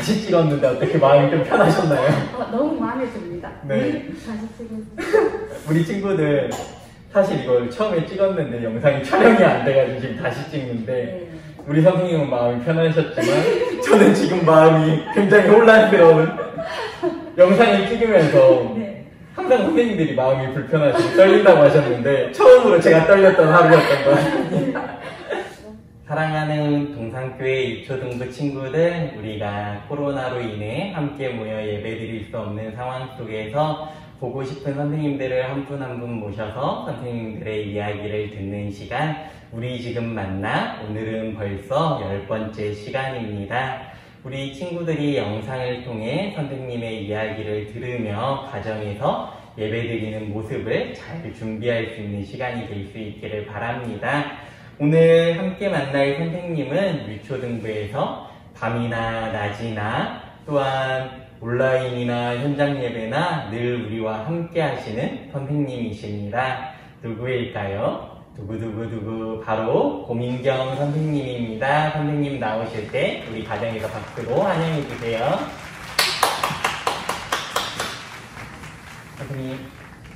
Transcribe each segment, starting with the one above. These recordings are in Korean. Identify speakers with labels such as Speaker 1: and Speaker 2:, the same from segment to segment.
Speaker 1: 다시 찍었는데 어떻게 마음이 좀 편하셨나요?
Speaker 2: 너무 마음에 듭니다.
Speaker 1: 네.
Speaker 2: 다시 찍었어요.
Speaker 1: 우리 친구들 사실 이걸 처음에 찍었는데 영상이 촬영이 안 돼가지고 지금 다시 찍는데
Speaker 2: 네.
Speaker 1: 우리 선생님은 마음이 편하셨지만 저는 지금 마음이 굉장히 혼란스러운 영상을 찍으면서
Speaker 2: 네.
Speaker 1: 항상 선생님들이 마음이 불편하시고 떨린다고 하셨는데 처음으로 제가 떨렸던 하루였던 것 같아요. 사랑하는 동산교회 유초등부 친구들, 우리가 코로나로 인해 함께 모여 예배드릴 수 없는 상황 속에서 보고 싶은 선생님들을 한 분 한 분 모셔서 선생님들의 이야기를 듣는 시간, 우리 지금 만나 오늘은 벌써 10번째 시간입니다. 우리 친구들이 영상을 통해 선생님의 이야기를 들으며 가정에서 예배드리는 모습을 잘 준비할 수 있는 시간이 될 수 있기를 바랍니다. 오늘 함께 만날 선생님은 유초등부에서 밤이나 낮이나 또한 온라인이나 현장 예배나 늘 우리와 함께 하시는 선생님이십니다. 누구일까요? 두구두구두구 바로 고민경 선생님입니다. 선생님 나오실 때 우리 가정에서 박수로 환영해 주세요. 선생님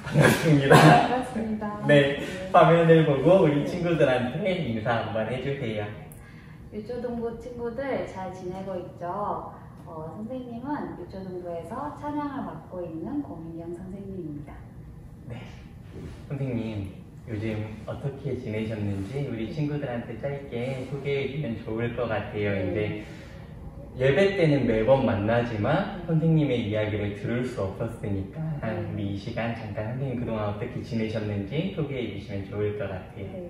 Speaker 1: 반갑습니다.
Speaker 2: 반갑습니다.
Speaker 1: 네, 화면을 보고 우리 친구들한테 인사 한번 해주세요.
Speaker 2: 유초등부 친구들 잘 지내고 있죠? 선생님은 유초등부에서 찬양을 맡고 있는 고민경 선생님입니다.
Speaker 1: 네, 선생님 요즘 어떻게 지내셨는지 우리 친구들한테 짧게 소개해 주면 좋을 것 같아요.
Speaker 2: 네.
Speaker 1: 이제 예배 때는 매번 만나지만 선생님의 이야기를 들을 수 없었으니까 우리 이 시간 잠깐 선생님 그동안 어떻게 지내셨는지 소개해 주시면 좋을 것 같아요.
Speaker 2: 네.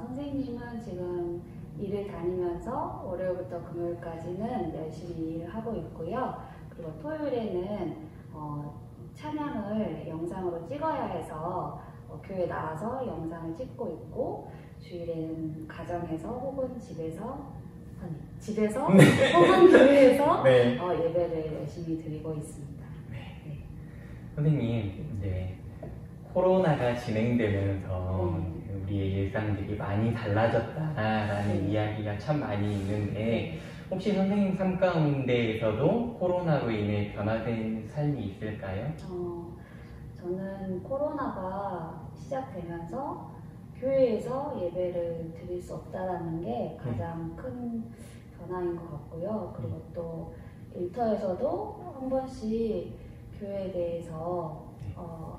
Speaker 2: 선생님은 지금 일을 다니면서 월요일부터 금요일까지는 열심히 일을 하고 있고요. 그리고 토요일에는 찬양을 영상으로 찍어야 해서 교회 나와서 영상을 찍고 있고, 주일에는 가정에서 혹은 집에서
Speaker 1: 네.
Speaker 2: 혹은 교회에서
Speaker 1: 네.
Speaker 2: 예배를 열심히 드리고 있습니다.
Speaker 1: 네.
Speaker 2: 네.
Speaker 1: 선생님, 이제 코로나가 진행되면서 우리의 일상들이 많이 달라졌다라는 이야기가 참 많이 있는데 혹시 선생님 삶 가운데에서도 코로나로 인해 변화된 삶이 있을까요?
Speaker 2: 저는 코로나가 시작되면서 교회에서 예배를 드릴 수 없다는 게 가장 큰 변화인 것 같고요. 그리고 또 일터에서도 한 번씩 교회에 대해서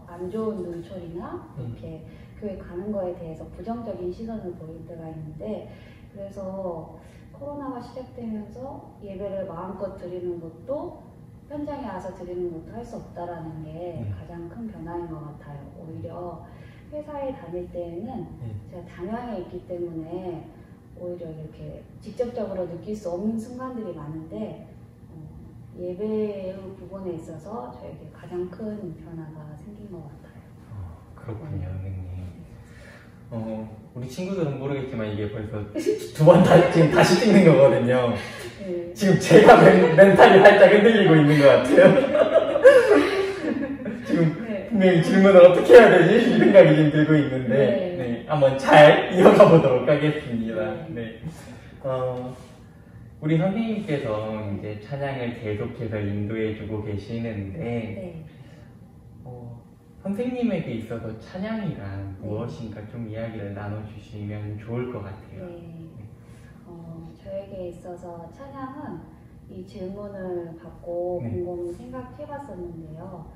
Speaker 2: 안 좋은 눈초리나 이렇게 교회 가는 거에 대해서 부정적인 시선을 보일 때가 있는데, 그래서 코로나가 시작되면서 예배를 마음껏 드리는 것도 현장에 와서 드리는 것도 할 수 없다라는 게 가장 큰 변화인 것 같아요. 오히려 회사에 다닐 때에는 제가 단양에 있기 때문에 오히려 이렇게 직접적으로 느낄 수 없는 순간들이 많은데 예배의 부분에 있어서 저에게 가장 큰 변화가 생긴 것 같아요.
Speaker 1: 그렇군요, 선생님. 우리 친구들은 모르겠지만 이게 벌써 두 번 지금 다시 찍는 거거든요.
Speaker 2: 네.
Speaker 1: 지금 제가 멘탈이 살짝 흔들리고 있는 것 같아요. 지금
Speaker 2: 네.
Speaker 1: 분명히 질문을 어떻게 해야 되지? 이 생각이 지금 들고 있는데 네, 한번 잘 이어가 보도록 하겠습니다. 네. 우리 선생님께서 이제 찬양을 계속해서 인도해주고 계시는데
Speaker 2: 네.
Speaker 1: 선생님에게 있어서 찬양이란 무엇인가 좀 이야기를 나눠주시면 좋을 것 같아요.
Speaker 2: 네. 저에게 있어서 찬양은 이 질문을 받고 곰곰이 생각해봤었는데요.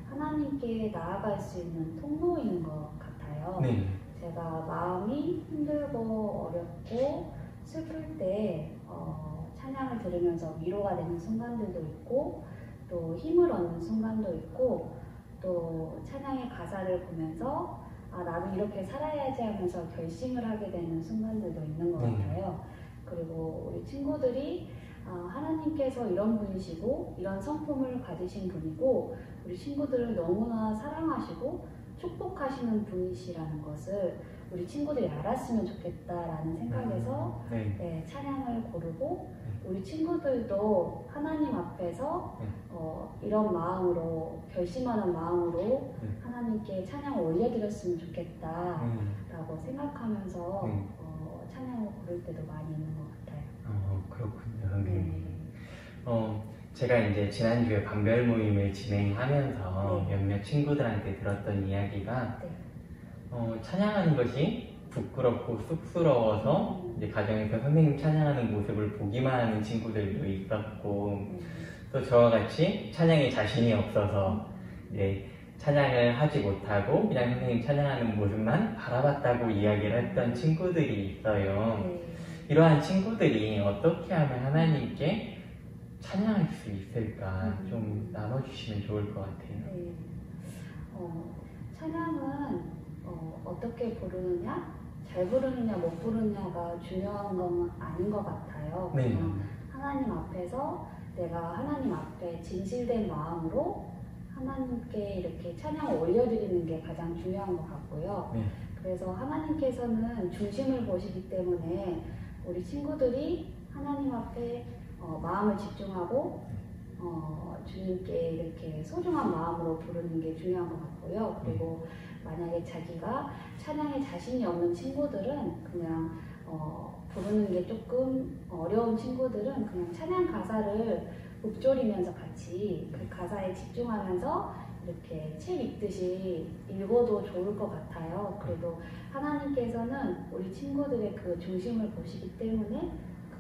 Speaker 2: 하나님께 나아갈 수 있는 통로인 것 같아요.
Speaker 1: 네.
Speaker 2: 제가 마음이 힘들고 어렵고 슬플 때 찬양을 들으면서 위로가 되는 순간들도 있고, 또 힘을 얻는 순간도 있고, 또 찬양의 가사를 보면서 나도 이렇게 살아야지 하면서 결심을 하게 되는 순간들도 있는 것 같아요. 그리고 우리 친구들이 하나님께서 이런 분이시고 이런 성품을 가지신 분이고 우리 친구들을 너무나 사랑하시고 축복하시는 분이시라는 것을 우리 친구들이 알았으면 좋겠다라는 생각에서 찬양을 고르고, 우리 친구들도 하나님 앞에서 이런 마음으로, 결심하는 마음으로 하나님께 찬양을 올려드렸으면 좋겠다라고 생각하면서 찬양을 고를 때도 많이 있는 것 같아요.
Speaker 1: 그렇군요, 선생님. 제가 이제 지난주에 반별 모임을 진행하면서
Speaker 2: 네.
Speaker 1: 몇몇 친구들한테 들었던 이야기가
Speaker 2: 네.
Speaker 1: 찬양하는 것이 부끄럽고 쑥스러워서 이제 가정에서 선생님 찬양하는 모습을 보기만 하는 친구들도 있었고, 또 저와 같이 찬양에 자신이 없어서 이제 찬양을 하지 못하고 그냥 선생님 찬양하는 모습만 바라봤다고 이야기를 했던 친구들이 있어요.
Speaker 2: 네.
Speaker 1: 이러한 친구들이 어떻게 하면 하나님께 찬양할 수 있을까 좀 나눠주시면 좋을 것 같아요.
Speaker 2: 네. 찬양은 어떻게 부르느냐, 잘 부르느냐, 못 부르느냐가 중요한 건 아닌 것 같아요.
Speaker 1: 네.
Speaker 2: 그냥 하나님 앞에서 내가 하나님 앞에 진실된 마음으로 하나님께 이렇게 찬양을 올려드리는 게 가장 중요한 것 같고요.
Speaker 1: 네.
Speaker 2: 그래서 하나님께서는 중심을 보시기 때문에 우리 친구들이 하나님 앞에 마음을 집중하고 주님께 이렇게 소중한 마음으로 부르는 게 중요한 것 같고요. 그리고 만약에 자기가 찬양에 자신이 없는 친구들은 그냥 부르는 게 조금 어려운 친구들은 그냥 찬양 가사를 읊조리면서 같이 그 가사에 집중하면서 이렇게 책 읽듯이 읽어도 좋을 것 같아요. 그래도 하나님께서는 우리 친구들의 그 중심을 보시기 때문에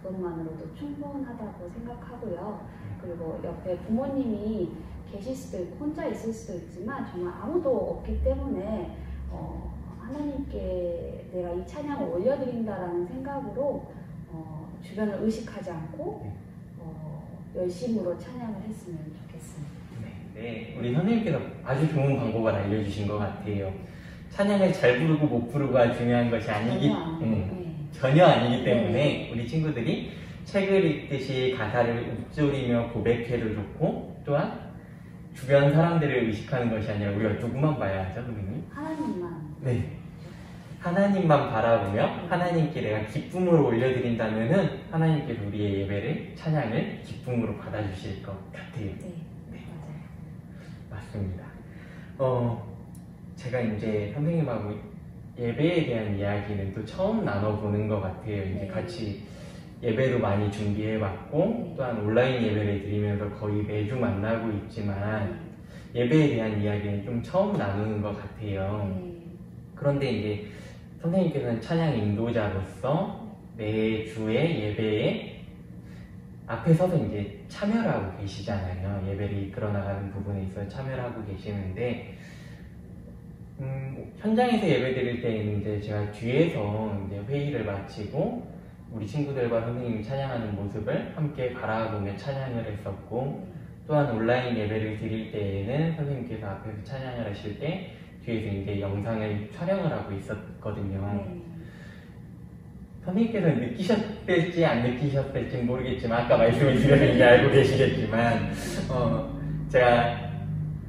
Speaker 2: 그것만으로도 충분하다고 생각하고요. 그리고 옆에 부모님이 계실 수도 있고 혼자 있을 수도 있지만 정말 아무도 없기 때문에 하나님께 내가 이 찬양을 올려드린다라는 생각으로 주변을 의식하지 않고 열심으로 찬양을 했으면 좋겠습니다.
Speaker 1: 네, 우리 선생님께서 아주 좋은 방법을 알려주신 것 같아요. 찬양을 잘 부르고 못 부르고가 중요한 것이 전혀 아니기 때문에 우리 친구들이 책을 읽듯이 가사를 읊조리며 고백해도 좋고, 또한 주변 사람들을 의식하는 것이 아니라 우리가 누구만 봐야 하죠, 선생님?
Speaker 2: 하나님만.
Speaker 1: 네. 하나님만 바라보며 하나님께 내가 기쁨으로 올려드린다면은 하나님께서 우리의 예배를, 찬양을 기쁨으로 받아주실 것 같아요.
Speaker 2: 네, 맞아요.
Speaker 1: 맞습니다. 제가 이제 선생님하고 예배에 대한 이야기는 또 처음 나눠보는 것 같아요. 이제 같이 예배도 많이 준비해봤고, 또한 온라인 예배를 드리면서 거의 매주 만나고 있지만, 예배에 대한 이야기는 좀 처음 나누는 것 같아요. 그런데 이제 선생님께서는 찬양 인도자로서 매주의 예배에 앞에 서서 이제 참여를 하고 계시잖아요. 예배를 이끌어 나가는 부분에 있어서 참여를 하고 계시는데, 현장에서 예배 드릴 때는 이제 제가 뒤에서 이제 회의를 마치고 우리 친구들과 선생님이 찬양하는 모습을 함께 바라보며 찬양을 했었고, 또한 온라인 예배를 드릴 때에는 선생님께서 앞에서 찬양을 하실 때 뒤에서 이제 영상을 촬영을 하고 있었거든요. 선생님께서는 느끼셨을지 안 느끼셨을지 모르겠지만, 아까 말씀을 드려서 이제 알고 계시겠지만, 제가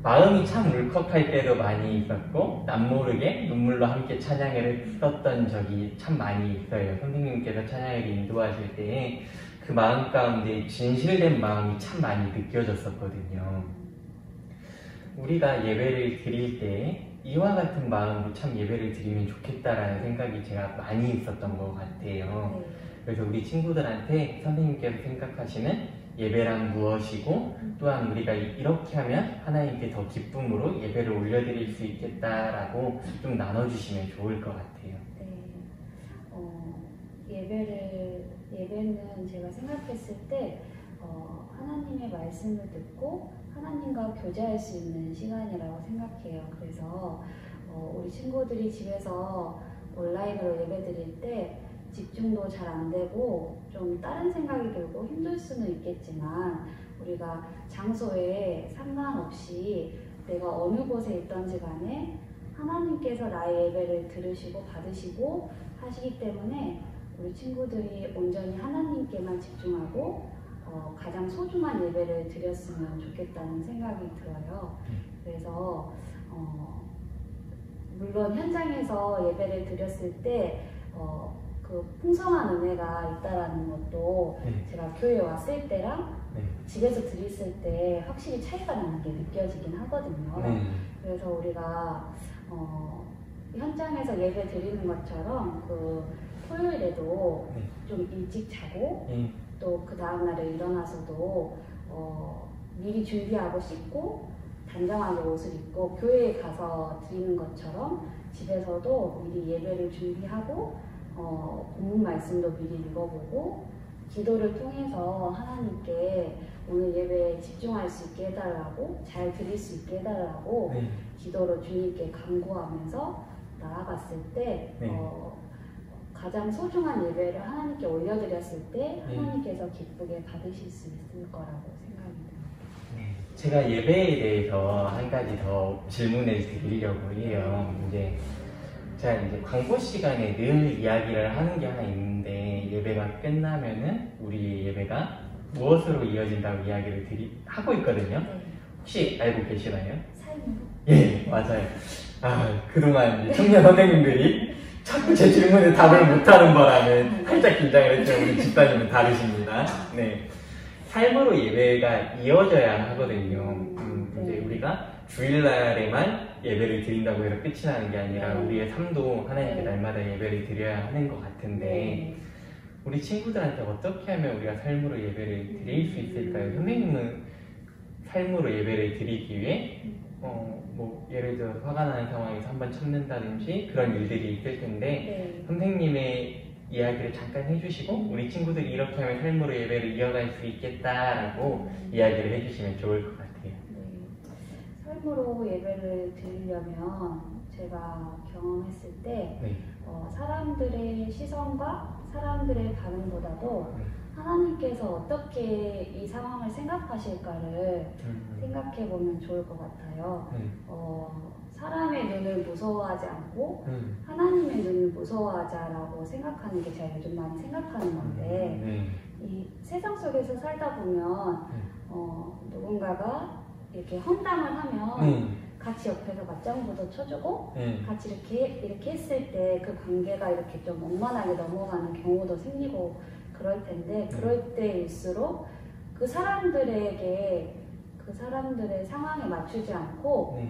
Speaker 1: 마음이 참 울컥할 때도 많이 있었고, 남모르게 눈물로 함께 찬양을 했었던 적이 참 많이 있어요. 선생님께서 찬양을 인도하실 때 그 마음 가운데 진실된 마음이 참 많이 느껴졌었거든요. 우리가 예배를 드릴 때 이와 같은 마음으로 참 예배를 드리면 좋겠다라는 생각이 제가 많이 있었던 것 같아요. 그래서 우리 친구들한테 선생님께서 생각하시는 예배란 무엇이고, 또한 우리가 이렇게 하면 하나님께 더 기쁨으로 예배를 올려드릴 수 있겠다라고 좀 나눠주시면 좋을 것 같아요.
Speaker 2: 예배는 제가 생각했을 때 하나님의 말씀을 듣고 하나님과 교제할 수 있는 시간이라고 생각해요. 그래서 우리 친구들이 집에서 온라인으로 예배 드릴 때 집중도 잘 안 되고 좀 다른 생각이 들고 힘들 수는 있겠지만, 우리가 장소에 상관없이 내가 어느 곳에 있던지 간에 하나님께서 나의 예배를 들으시고 받으시고 하시기 때문에 우리 친구들이 온전히 하나님께만 집중하고 가장 소중한 예배를 드렸으면 좋겠다는 생각이 들어요. 그래서 물론 현장에서 예배를 드렸을 때 그 풍성한 은혜가 있다라는 것도 제가 교회에 왔을 때랑 집에서 드렸을 때 확실히 차이가 나는 게 느껴지긴 하거든요. 그래서 우리가 현장에서 예배 드리는 것처럼 그 토요일에도 좀 일찍 자고 또 그 다음날에 일어나서도 미리 준비하고 씻고 단정하게 옷을 입고 교회에 가서 드리는 것처럼 집에서도 미리 예배를 준비하고 본문 말씀도 미리 읽어보고 기도를 통해서 하나님께 오늘 예배에 집중할 수 있게 해달라고 잘 드릴 수 있게 해달라고
Speaker 1: 네.
Speaker 2: 기도로 주님께 간구하면서 나아갔을 때 가장 소중한 예배를 하나님께 올려드렸을 때 하나님께서 기쁘게 받으실 수 있을 거라고 생각이 듭니다.
Speaker 1: 네. 제가 예배에 대해서 한 가지 더 질문을 드리려고 해요. 제가 광고 시간에 늘 이야기를 하는 게 하나 있는데 예배가 끝나면은 우리 예배가 무엇으로 이어진다고 이야기를 하고 있거든요. 혹시 알고 계시나요?
Speaker 2: 삶으로.
Speaker 1: 예, 맞아요. 그동안 청년 선생님들이 자꾸 제 질문에 답을 못하는 바람에 살짝 긴장을 했지만 우리 집사님은 다르십니다. 네. 삶으로 예배가 이어져야 하거든요. 이제 우리가 주일날에만 예배를 드린다고 해서 끝이 나는 게 아니라 우리의 삶도 하나님께 날마다 예배를 드려야 하는 것 같은데 우리 친구들한테 어떻게 하면 우리가 삶으로 예배를 드릴 수 있을까요? 선생님은 삶으로 예배를 드리기 위해 예를 들어 화가 나는 상황에서 한번 참는다든지 그런 일들이 있을 텐데 선생님의 이야기를 잠깐 해주시고 우리 친구들이 이렇게 하면 삶으로 예배를 이어갈 수 있겠다라고 이야기를 해주시면 좋을 것 같아요.
Speaker 2: 삶으로 예배를 드리려면 제가 경험했을 때 사람들의 시선과 사람들의 반응보다도 하나님께서 어떻게 이 상황을 생각하실까를 생각해보면 좋을 것 같아요. 사람의 눈을 무서워하지 않고 하나님의 눈을 무서워하자라고 생각하는 게 제가 요즘 많이 생각하는 건데 이 세상 속에서 살다 보면 누군가가 이렇게 헌담을 하면 같이 옆에서 맞장구도 쳐주고 같이 이렇게 했을 때 그 관계가 이렇게 좀 원만하게 넘어가는 경우도 생기고 그럴 텐데 그럴 때일수록 그 사람들에게 그 사람들의 상황에 맞추지 않고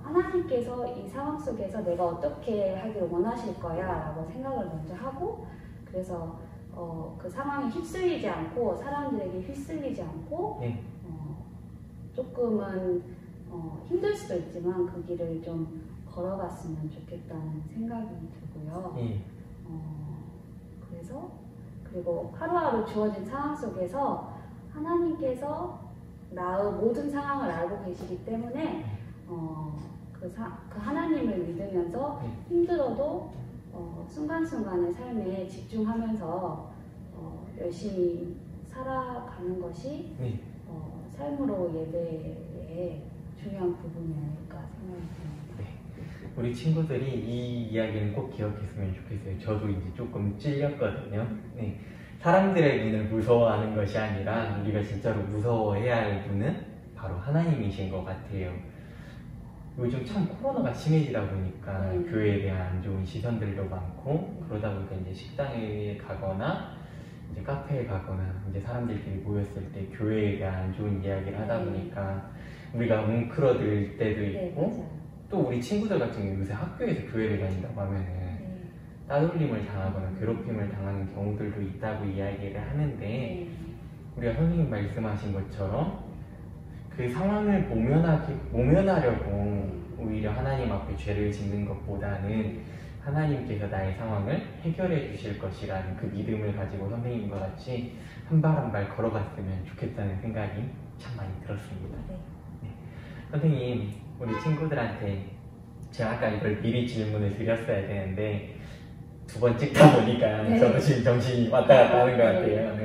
Speaker 2: 하나님께서 이 상황 속에서 내가 어떻게 하기를 원하실 거야 라고 생각을 먼저 하고 그래서 그 상황에 휩쓸리지 않고 사람들에게 휩쓸리지 않고 조금은 힘들 수도 있지만 그 길을 좀 걸어갔으면 좋겠다는 생각이 들고요. 그리고 하루하루 주어진 상황 속에서 하나님께서 나의 모든 상황을 알고 계시기 때문에 그 하나님을 믿으면서 힘들어도 순간순간의 삶에 집중하면서 열심히 살아가는 것이 삶으로 예배의 중요한 부분이 아닐까 생각이 듭니다.
Speaker 1: 우리 친구들이 이 이야기는 꼭 기억했으면 좋겠어요. 저도 이제 조금 찔렸거든요. 사람들의 눈을 무서워하는 것이 아니라 우리가 진짜로 무서워해야 할 분은 바로 하나님이신 것 같아요. 요즘 참 코로나가 심해지다 보니까 교회에 대한 안 좋은 시선들도 많고 그러다 보니까 이제 식당에 가거나 이제 카페에 가거나 이제 사람들끼리 모였을 때 교회에 대한 안 좋은 이야기를 하다 보니까 우리가 뭉클어들 때도 있고 또 우리 친구들 같은 경우 요새 학교에서 교회를 다닌다고 하면은 따돌림을 당하거나 괴롭힘을 당하는 경우들도 있다고 이야기를 하는데 우리가 선생님 말씀하신 것처럼 그 상황을 모면하려고 오히려 하나님 앞에 죄를 짓는 것보다는 하나님께서 나의 상황을 해결해 주실 것이라는 그 믿음을 가지고 선생님과 같이 한 발 한 발 걸어갔으면 좋겠다는 생각이 참 많이 들었습니다. 선생님, 우리 친구들한테 제가 아까 이걸 미리 질문을 드렸어야 되는데 두 번 찍다 보니까 저도 지금 정신이 왔다 갔다 하는 것 같아요.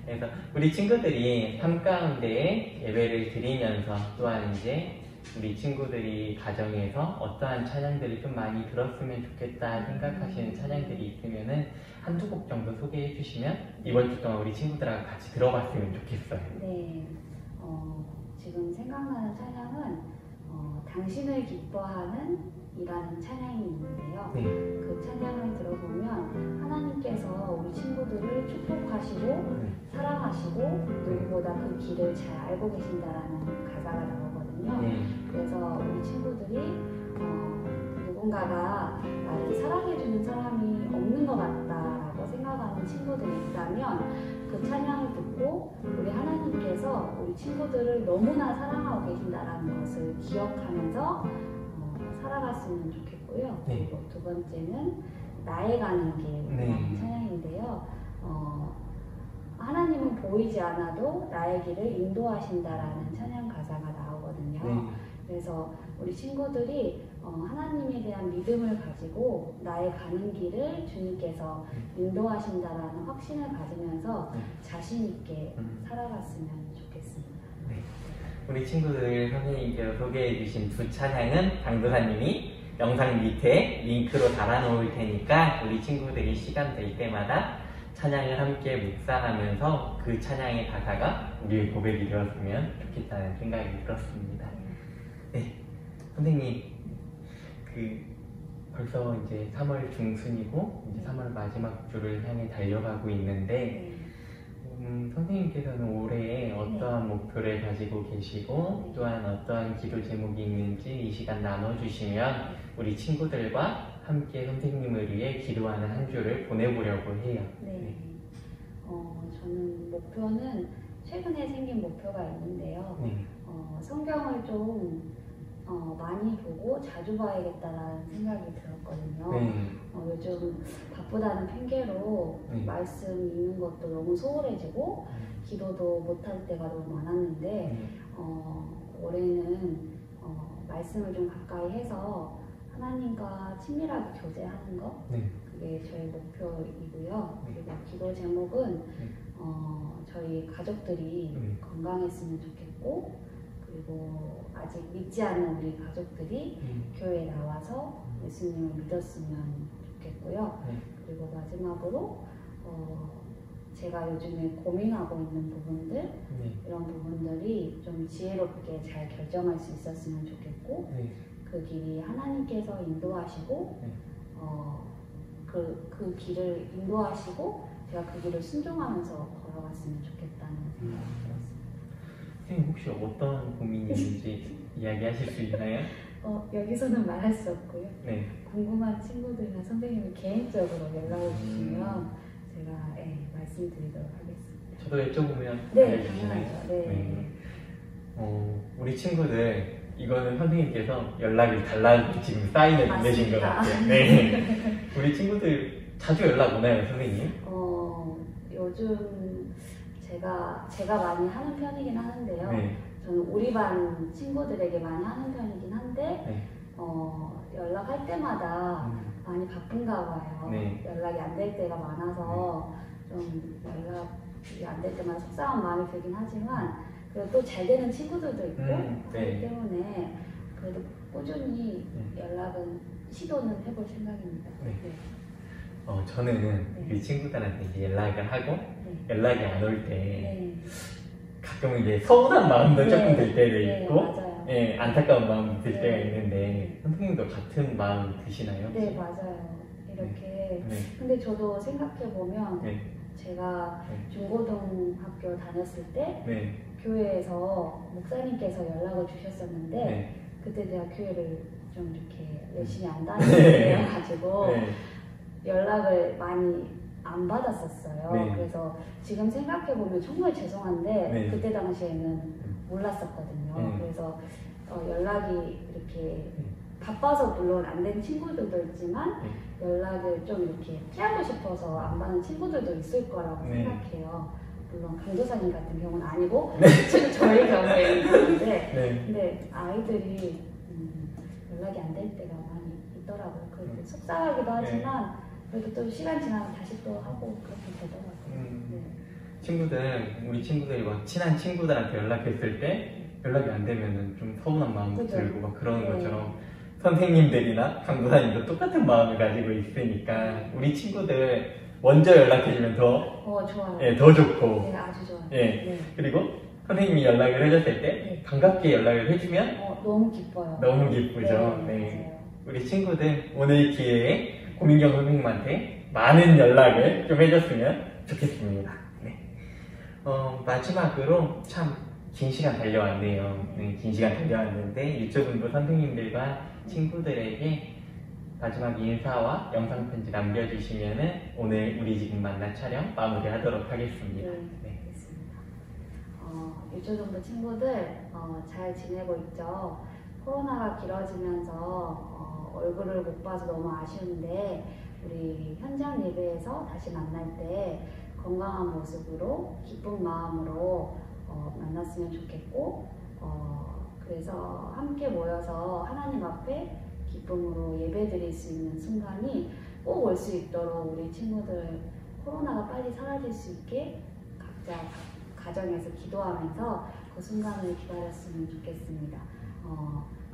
Speaker 1: 그래서 우리 친구들이 삶 가운데 예배를 드리면서 또한 이제 우리 친구들이 가정에서 어떠한 찬양들을 좀 많이 들었으면 좋겠다 생각하시는 찬양들이 있으면은 한두 곡 정도 소개해 주시면 이번 주 동안 우리 친구들하고 같이 들어봤으면 좋겠어요.
Speaker 2: 지금 생각나는 찬양은 당신을 기뻐하는 이라는 찬양이 있는데요. 그 찬양을 들어보면 하나님께서 우리 친구들을 축복하시고 사랑하시고 누구보다 그 길을 잘 알고 계신다라는 가사가 나오거든요. 그래서 우리 친구들이 누군가가 나를 사랑해주는 사람이 없는 것 같다라고 생각하는 친구들이 있다면 그 찬양을 듣고 우리 하나님께서 우리 친구들을 너무나 사랑하고 계신다라는 것을 기억하면서 살아갔으면 좋겠고요.
Speaker 1: 네.
Speaker 2: 그리고 두 번째는 나에 가는 길이라는
Speaker 1: 네.
Speaker 2: 찬양인데요. 하나님은 보이지 않아도 나의 길을 인도하신다라는 찬양 가사가 나오거든요.
Speaker 1: 네.
Speaker 2: 그래서 우리 친구들이 하나님에 대한 믿음을 가지고 나의 가는 길을 주님께서 인도하신다라는 확신을 가지면서 자신 있게 살아갔으면 좋겠습니다.
Speaker 1: 네. 우리 친구들 선생님께서 소개해 주신 두 찬양은 강도사님이 영상 밑에 링크로 달아놓을 테니까 우리 친구들이 시간 될 때마다 찬양을 함께 묵상하면서 그 찬양의 가사가 우리의 고백이 되었으면 좋겠다는 생각이 들었습니다. 네, 선생님, 벌써 이제 3월 중순이고 이제 3월 마지막 주를 향해 달려가고 있는데 선생님께서는 올해 어떠한 목표를 가지고 계시고 또한 어떠한 기도 제목이 있는지 이 시간 나눠주시면 우리 친구들과 함께 선생님을 위해 기도하는 한 주를 보내보려고 해요.
Speaker 2: 네. 저는 목표는 최근에 생긴 목표가 있는데요.
Speaker 1: 네.
Speaker 2: 성경을 좀 많이 보고 자주 봐야겠다라는 생각이 들었거든요.
Speaker 1: 네.
Speaker 2: 요즘 바쁘다는 핑계로
Speaker 1: 네.
Speaker 2: 말씀 읽는 것도 너무 소홀해지고 기도도 못할 때가 너무 많았는데
Speaker 1: 네.
Speaker 2: 올해는 말씀을 좀 가까이 해서 하나님과 친밀하게 교제하는 것
Speaker 1: 네.
Speaker 2: 그게 저희 목표이고요.
Speaker 1: 네.
Speaker 2: 그리고 기도 제목은
Speaker 1: 네.
Speaker 2: 저희 가족들이 건강했으면 좋겠고 그리고 아직 믿지 않는 우리 가족들이 교회에 나와서 예수님을 믿었으면 좋겠고요.
Speaker 1: 네.
Speaker 2: 그리고 마지막으로 제가 요즘에 고민하고 있는 부분들
Speaker 1: 네.
Speaker 2: 이런 부분들이 좀 지혜롭게 잘 결정할 수 있었으면 좋겠고
Speaker 1: 네.
Speaker 2: 그 길이 하나님께서 인도하시고
Speaker 1: 네.
Speaker 2: 그 길을 인도하시고 제가 그 길을 순종하면서 걸어갔으면 좋겠다는 생각이 들었습니다.
Speaker 1: 선생님 혹시 어떤 고민이 있는지 이야기하실 수 있나요?
Speaker 2: 여기서는 말할 수 없고요.
Speaker 1: 네.
Speaker 2: 궁금한 친구들이나 선생님이 개인적으로 연락을 주시면 제가 말씀드리도록 하겠습니다.
Speaker 1: 저도 여쭤보면
Speaker 2: 네,
Speaker 1: 알려주시나요?
Speaker 2: 당연하죠. 네.
Speaker 1: 우리 친구들 이거는 선생님께서 연락을 달라고 지금 사인을 보내신 것 같아요. 네. 우리 친구들 자주 연락 오나요, 선생님?
Speaker 2: 요즘 제가 많이 하는 편이긴 하는데요.
Speaker 1: 네.
Speaker 2: 저는 우리 반 친구들에게 많이 하는 편이긴 한데
Speaker 1: 네.
Speaker 2: 연락할 때마다 많이 바쁜가 봐요.
Speaker 1: 네.
Speaker 2: 연락이 안 될 때가 많아서 좀 연락이 안 될 때마다 속상한 마음이 들긴 하지만 그래도 또 잘 되는 친구들도 있고
Speaker 1: 네.
Speaker 2: 그렇기 때문에 그래도 꾸준히 연락은 시도는 해볼 생각입니다.
Speaker 1: 네.
Speaker 2: 네.
Speaker 1: 저는 우리 친구들한테 이제 연락을 하고
Speaker 2: 네.
Speaker 1: 연락이 안 올 때
Speaker 2: 네.
Speaker 1: 가끔 이제 서운한 마음도
Speaker 2: 네.
Speaker 1: 조금 들 때도
Speaker 2: 네,
Speaker 1: 있고
Speaker 2: 맞아요.
Speaker 1: 예, 안타까운 마음도 들
Speaker 2: 네.
Speaker 1: 때가 있는데 선생님도 같은 마음 드시나요?
Speaker 2: 네, 맞아요. 이렇게
Speaker 1: 네.
Speaker 2: 근데 저도 생각해보면
Speaker 1: 네.
Speaker 2: 제가
Speaker 1: 네.
Speaker 2: 중고등학교 다녔을 때
Speaker 1: 네.
Speaker 2: 교회에서 목사님께서 연락을 주셨었는데
Speaker 1: 네.
Speaker 2: 그때 제가 교회를 좀 이렇게 열심히 안
Speaker 1: 네.
Speaker 2: 다니고
Speaker 1: 네.
Speaker 2: 연락을 많이 안 받았었어요.
Speaker 1: 네.
Speaker 2: 그래서 지금 생각해보면 정말 죄송한데
Speaker 1: 네.
Speaker 2: 그때 당시에는 몰랐었거든요.
Speaker 1: 네.
Speaker 2: 그래서 연락이 이렇게 바빠서 물론 안 된 친구들도 있지만 연락을 좀 이렇게 피하고 싶어서 안 받는 친구들도 있을 거라고
Speaker 1: 네.
Speaker 2: 생각해요. 물론 강도사님 같은 경우는 아니고
Speaker 1: 네.
Speaker 2: 저희 경우에는 그런데
Speaker 1: 네.
Speaker 2: 근데 아이들이 연락이 안 될 때가 많이 있더라고요. 그래서 속상하기도 하지만 그래도 또 시간 지나면 다시 또 하고 그렇게 되더라고요. 네.
Speaker 1: 우리 친구들이 막 친한 친구들한테 연락했을 때 연락이 안 되면은 좀 서운한 마음도
Speaker 2: 그죠.
Speaker 1: 들고 막 그러는
Speaker 2: 네.
Speaker 1: 것처럼 선생님들이나 강도사님도 똑같은 마음을 가지고 있으니까 우리 친구들 먼저 연락해주면 더,
Speaker 2: 좋아요.
Speaker 1: 예, 더 좋고
Speaker 2: 네, 아주 좋아요.
Speaker 1: 예.
Speaker 2: 네.
Speaker 1: 그리고 선생님이 연락을 해줬을 때
Speaker 2: 네.
Speaker 1: 반갑게 연락을 해주면
Speaker 2: 너무 기뻐요.
Speaker 1: 너무 기쁘죠.
Speaker 2: 네,
Speaker 1: 네.
Speaker 2: 맞아요.
Speaker 1: 우리 친구들 오늘 기회에 고민경 선생님한테 많은 연락을 좀 해줬으면 좋겠습니다. 네. 마지막으로 참 긴 시간 달려왔네요. 네, 긴 시간 달려왔는데 유초등부 선생님들과 친구들에게 마지막 인사와 영상 편지 남겨주시면은 오늘 우리 지금 만나 촬영 마무리하도록 하겠습니다.
Speaker 2: 네, 알겠습니다. 유초등부 친구들 잘 지내고 있죠? 코로나가 길어지면서 얼굴을 못 봐서 너무 아쉬운데 우리 현장 예배에서 다시 만날 때 건강한 모습으로 기쁜 마음으로 만났으면 좋겠고 그래서 함께 모여서 하나님 앞에 기쁨으로 예배 드릴 수 있는 순간이 꼭 올 수 있도록 우리 친구들 코로나가 빨리 사라질 수 있게 각자 가정에서 기도하면서 그 순간을 기다렸으면 좋겠습니다.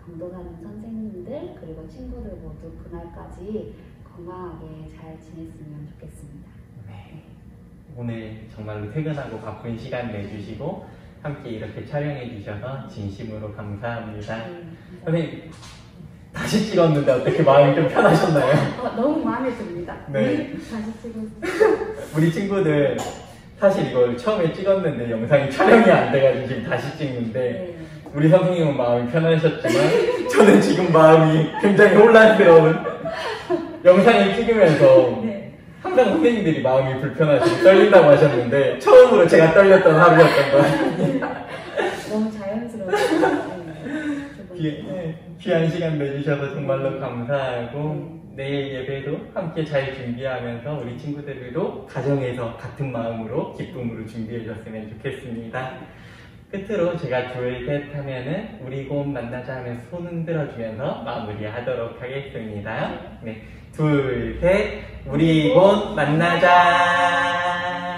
Speaker 2: 강도사님 선생님들 그리고 친구들 모두 그날까지 건강하게 잘 지냈으면 좋겠습니다.
Speaker 1: 네. 오늘 정말로 퇴근하고 바쁜 시간 내주시고 함께 이렇게 촬영해 주셔서 진심으로 감사합니다. 선생님 다시 찍었는데 어떻게 마음이 좀 편하셨나요?
Speaker 2: 너무 마음에 듭니다.
Speaker 1: 네.
Speaker 2: 다시 찍었어요.
Speaker 1: 우리 친구들 사실 이걸 처음에 찍었는데 영상이 촬영이 안 돼가지고 지금 다시 찍는데
Speaker 2: 네.
Speaker 1: 우리 선생님은 마음이 편하셨지만 저는 지금 마음이 굉장히 혼란스러운 영상을 찍으면서
Speaker 2: 네.
Speaker 1: 항상 선생님들이 마음이 불편하시고 떨린다고 하셨는데 처음으로 제가 떨렸던 하루였던 것 같습니다.
Speaker 2: 너무 자연스러워요.
Speaker 1: 귀한 시간 내주셔서 정말로 감사하고 내일 예배도 함께 잘 준비하면서 우리 친구들도 가정에서 같은 마음으로 기쁨으로 준비해 줬으면 좋겠습니다. 끝으로 제가 둘 셋 하면은 우리 곧 만나자 하면서 손 흔들어 주면서 마무리하도록 하겠습니다. 네, 둘 셋 우리 곧 만나자.